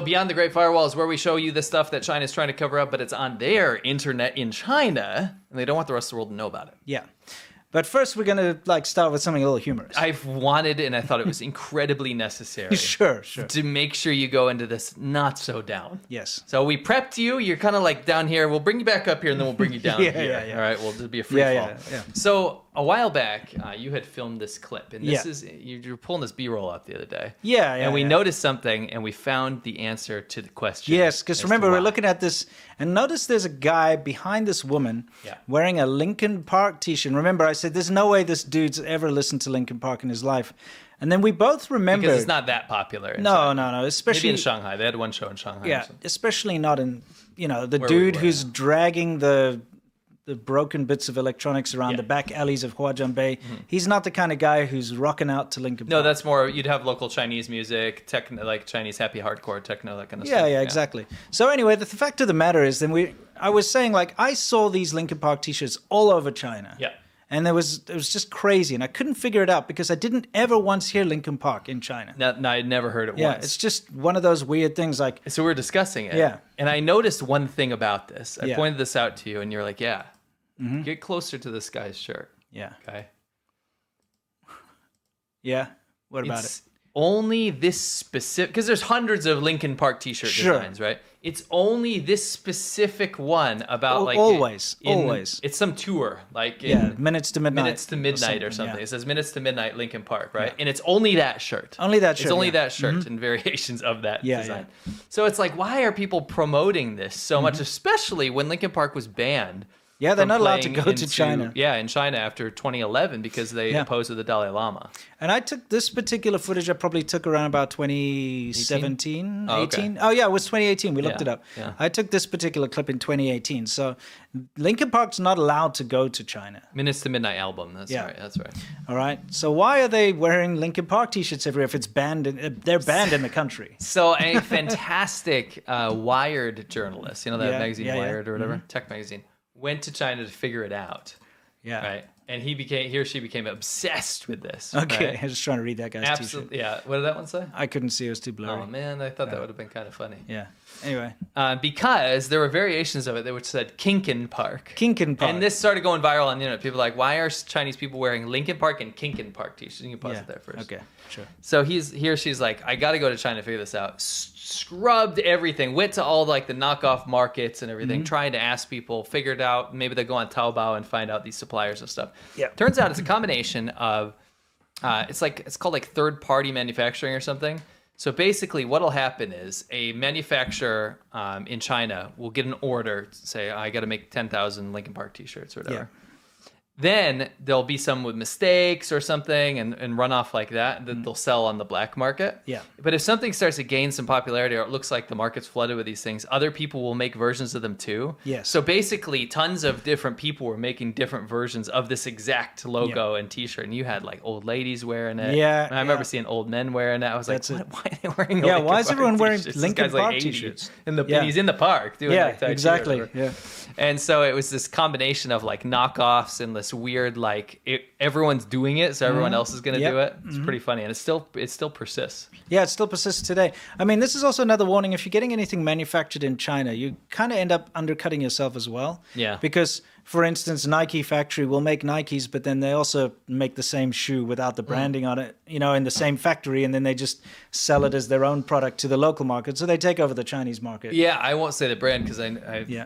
Beyond the Great Firewall is where we show you the stuff that China's trying to cover up, but it's on their internet in China, and they don't want the rest of the world to know about it. Yeah. But first, we're going to start with something a little humorous. I've wanted, and I thought it was incredibly necessary. Sure. To make sure you go into this not so down. Yes. So we prepped you. You're kind of like down here. We'll bring you back up here, and then we'll bring you down here. Yeah. All right. Well, it'll be a free fall. Yeah. So a while back, you had filmed this clip, and this is you were pulling this B-roll out the other day. Yeah. And we noticed something, and we found the answer to the question. Yes, because remember, we're looking at this, and notice there's a guy behind this woman wearing a Linkin Park t-shirt. Remember, I said, there's no way this dude's ever listened to Linkin Park in his life. And then we both remembered... Because it's not that popular. No. Especially... Maybe in Shanghai. They had one show in Shanghai. Yeah, especially not in, the dude who's dragging the broken bits of electronics around the back alleys of Huajianbei. He's not the kind of guy who's rocking out to Linkin Park. No, that's more, you'd have local Chinese music, techno, like Chinese happy hardcore, techno, that kind of stuff. Yeah, exactly. So anyway, the fact of the matter is, I was saying, I saw these Linkin Park t-shirts all over China. Yeah. And it was just crazy, and I couldn't figure it out because I didn't ever once hear Linkin Park in China. No, I'd never heard it once. Yeah, it's just one of those weird things. So we were discussing it. Yeah. And I noticed one thing about this. I pointed this out to you, and you're like, yeah. Get closer to this guy's shirt. Yeah. Okay. Yeah. What about it? Only this specific, because there's hundreds of Linkin Park t-shirt designs, right? It's only this specific one about always. It's some tour, Minutes to Midnight. Minutes to Midnight or something. Yeah. It says Minutes to Midnight Linkin Park, right? And it's only that shirt. Only that shirt. It's only that shirt and variations of that design. Yeah. So it's like, why are people promoting this so much, especially when Linkin Park was banned? Yeah, they're not allowed to go to China. Yeah, in China after 2011 because they opposed to the Dalai Lama. And I took this particular footage, I probably took around about 2017, 18. Okay. Oh, yeah, it was 2018. We looked it up. Yeah. I took this particular clip in 2018. So Linkin Park's not allowed to go to China. Minutes to Midnight album. That's right. That's right. All right. So why are they wearing Linkin Park t-shirts everywhere if it's banned? They're banned in the country. So a fantastic Wired journalist, that magazine Wired or whatever, tech magazine, went to China to figure it out. Yeah. Right. And he or she became obsessed with this. Okay. Right? I was trying to read that guy's t-shirt. Yeah. What did that one say? I couldn't see. It was too blurry. Oh, man. I thought that would have been kind of funny. Yeah. Anyway. Because there were variations of it which said KNKIN Park. KNKIN Park. And this started going viral on the internet. People were like, why are Chinese people wearing Linkin Park and KNKIN Park t-shirts? You can pause it there first. Okay. Sure. So he or she's like, I got to go to China to figure this out. Scrubbed everything, went to all the knockoff markets and everything, trying to ask people, figured out, maybe they go on Taobao and find out these suppliers and stuff. Yeah. Turns out it's a combination of, it's called third-party manufacturing or something. So basically what'll happen is a manufacturer in China will get an order, say, I got to make 10,000 Linkin Park t-shirts or whatever. Yeah. Then there'll be some with mistakes or something and run off like that that they'll sell on the black market. Yeah. But if something starts to gain some popularity or it looks like the market's flooded with these things, other people will make versions of them too. Yes. So basically tons of different people were making different versions of this exact logo and t-shirt. And you had old ladies wearing it. Yeah. And I remember seeing old men wearing it. I was That's like, why are they wearing Yeah, Linkin why is Park everyone wearing t-shirts? Linkin This guy's Park 80. t-shirts? And he's in the park doing Tai Chi or exactly. whatever. Yeah. And so it was this combination of knockoffs and this weird everyone's doing it, so everyone else is going to do it. It's pretty funny, and it still persists. Yeah, it still persists today. I mean, this is also another warning. If you're getting anything manufactured in China, you kind of end up undercutting yourself as well. Yeah. Because, for instance, Nike factory will make Nikes, but then they also make the same shoe without the branding on it, in the same factory, and then they just sell it as their own product to the local market. So they take over the Chinese market. Yeah, I won't say the brand because I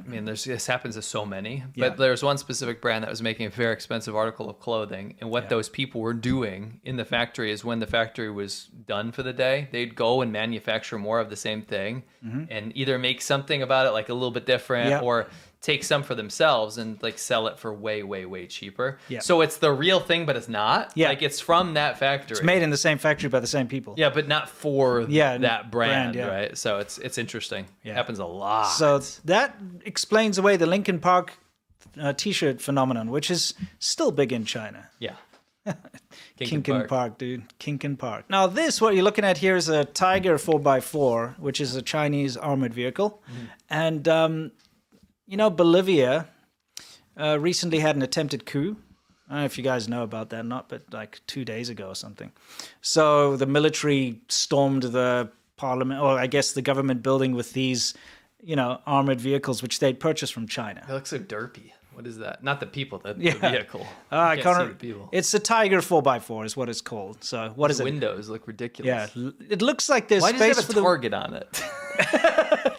mean, this happens to so many. But there's one specific brand that was making a very expensive article of clothing, and what those people were doing in the factory is when the factory was done for the day, they'd go and manufacture more of the same thing and either make something about it a little bit different or take some for themselves and sell it for way, way, way cheaper. Yeah. So it's the real thing, but it's not. Yeah. It's from that factory. It's made in the same factory by the same people. Yeah, but not for that brand, right? So it's interesting. Yeah. It happens a lot. So that explains away the Linkin Park t-shirt phenomenon, which is still big in China. Yeah. KNKIN Park, dude. KNKIN Park. Now this, what you're looking at here is a Tiger 4x4, which is a Chinese armored vehicle. And, Bolivia recently had an attempted coup. I don't know if you guys know about that or not, but 2 days ago or something. So the military stormed the parliament, or I guess the government building with these, armored vehicles which they'd purchased from China. It looks so derpy. What is that? Not the people, the vehicle. I can't see the people. It's a Tiger 4x4 is what it's called. So what is it? The windows look ridiculous. Yeah, it looks like there's space does it have a target on it?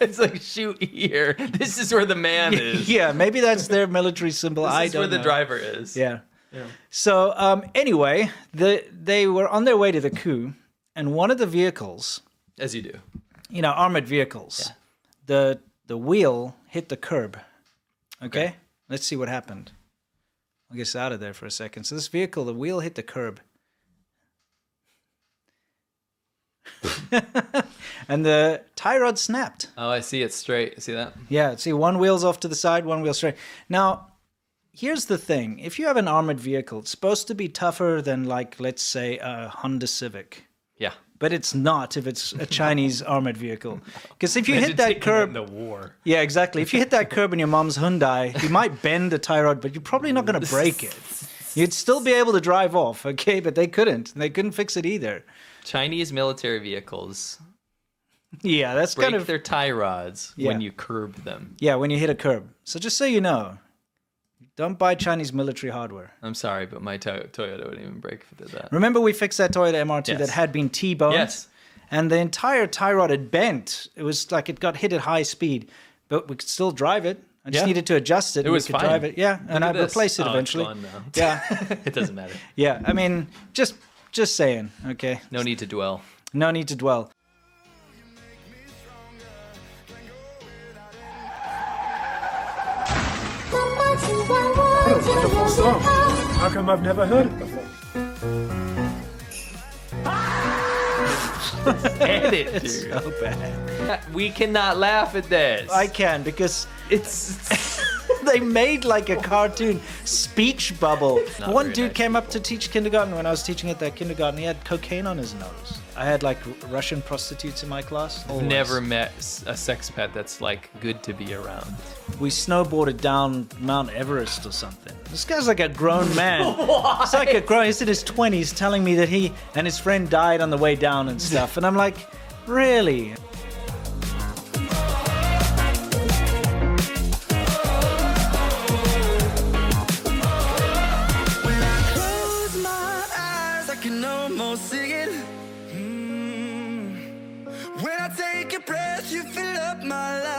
It's like, shoot here. This is where the man is. Yeah, maybe that's their military symbol. This is where the driver is. Yeah. So anyway, they were on their way to the coup, and one of the vehicles, as you do, armored vehicles, the wheel hit the curb. Okay? Let's see what happened. I'll get out of there for a second. So this vehicle, the wheel hit the curb. And the tie rod snapped. Oh, I see it straight. See that? Yeah, see one wheel's off to the side, one wheel straight. Now, here's the thing. If you have an armored vehicle, it's supposed to be tougher than, like, let's say, a Honda Civic. Yeah. But it's not if it's a Chinese armored vehicle. Because if you hit that curb... in the war. Yeah, exactly. If you hit that curb in your mom's Hyundai, you might bend the tie rod, but you're probably not going to break it. You'd still be able to drive off, okay? But they couldn't. They couldn't fix it either. Chinese military vehicles... Yeah, that's break kind of... their tie rods when you curb them. Yeah, when you hit a curb. So just so you know... Don't buy Chinese military hardware. I'm sorry, but my Toyota wouldn't even break if it did that. Remember we fixed that Toyota MR2 that had been T-boned? Yes. And the entire tie rod had bent. It was like it got hit at high speed, but we could still drive it. I just needed to adjust it. It was we could fine. drive it. Yeah, and I replaced it eventually. It's gone now. Yeah. It doesn't matter. Yeah, I mean, just saying, okay? No need to dwell. No need to dwell. What a wonderful song. How come I've never heard it before? Edit, dude. It's so bad. We cannot laugh at this. I can because It's... they made like a cartoon speech bubble. Not One very dude nice came up to teach kindergarten when I was teaching at that kindergarten. He had cocaine on his nose. I had like Russian prostitutes in my class. I've Always. never met a sex pet that's like good to be around. We snowboarded down Mount Everest or something. This guy's like a grown man. Why? It's like a grown. He's in his 20s, telling me that he and his friend died on the way down and stuff. And I'm like, really? Almost singing. When I take a breath, you fill up my life.